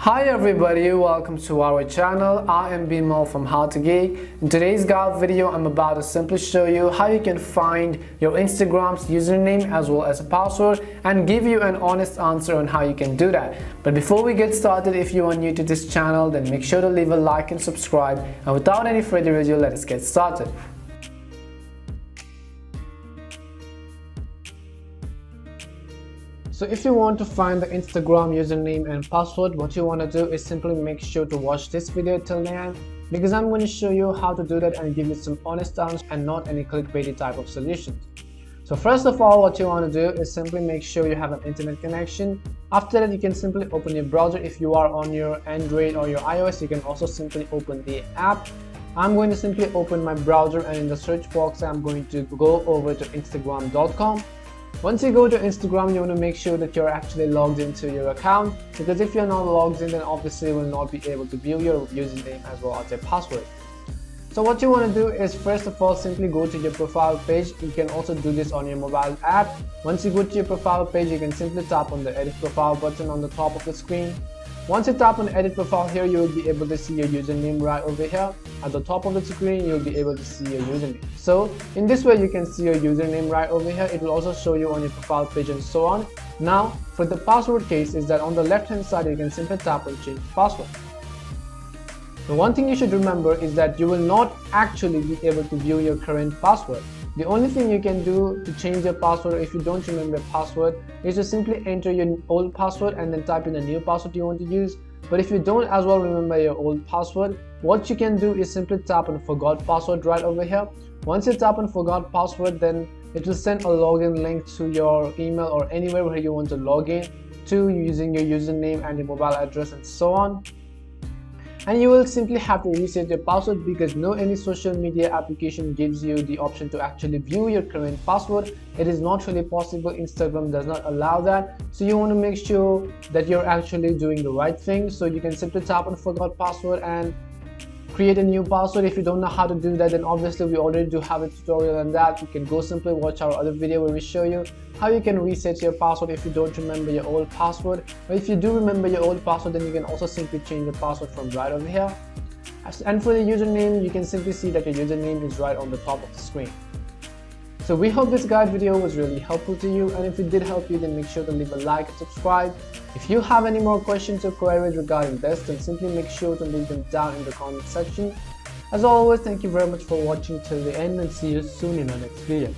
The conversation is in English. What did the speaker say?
Hi everybody, welcome to our channel. I am Bimal from How to Geek. In today's guide video, I'm about to simply show you how you can find your Instagram's username as well as a password and give you an honest answer on how you can do that. But before we get started, if you are new to this channel, then make sure to leave a like and subscribe. And without any further ado, let us get started. So if you want to find the Instagram username and password, what you want to do is simply make sure to watch this video till the end, because I'm going to show you how to do that and give you some honest answers and not any clickbaity type of solutions. So first of all, what you want to do is simply make sure you have an internet connection. After that, you can simply open your browser. If you are on your Android or your iOS, you can also simply open the app. I'm going to simply open my browser, and in the search box I'm going to go over to instagram.com. Once you go to Instagram, you want to make sure that you're actually logged into your account, because if you're not logged in, then obviously you will not be able to view your username as well as your password. So what you want to do is first of all simply go to your profile page. You can also do this on your mobile app. Once you go to your profile page, you can simply tap on the edit profile button on the top of the screen. Once you tap on edit profile here, you will be able to see your username right over here. At the top of the screen, you'll be able to see your username. So in this way, you can see your username right over here. It will also show you on your profile page and so on. Now for the password case is that on the left hand side, you can simply tap on change password. The one thing you should remember is that you will not actually be able to view your current password. The only thing you can do to change your password if you don't remember your password is to simply enter your old password and then type in a new password you want to use. But if you don't as well remember your old password, what you can do is simply tap on forgot password right over here. Once you tap on forgot password, then it will send a login link to your email or anywhere where you want to log in to using your username and your mobile address and so on. And you will simply have to reset your password, because no any social media application gives you the option to actually view your current password. It is not really possible. Instagram does not allow that. So you want to make sure that you're actually doing the right thing. So you can simply tap on forgot password and create a new password. If you don't know how to do that, then obviously we already do have a tutorial on that. You can go simply watch our other video where we show you how you can reset your password if you don't remember your old password. But if you do remember your old password, then you can also simply change the password from right over here. And for the username, you can simply see that your username is right on the top of the screen. So we hope this guide video was really helpful to you, and if it did help you, then make sure to leave a like and subscribe. If you have any more questions or queries regarding this, then simply make sure to leave them down in the comment section. As always, thank you very much for watching till the end, and see you soon in our next video.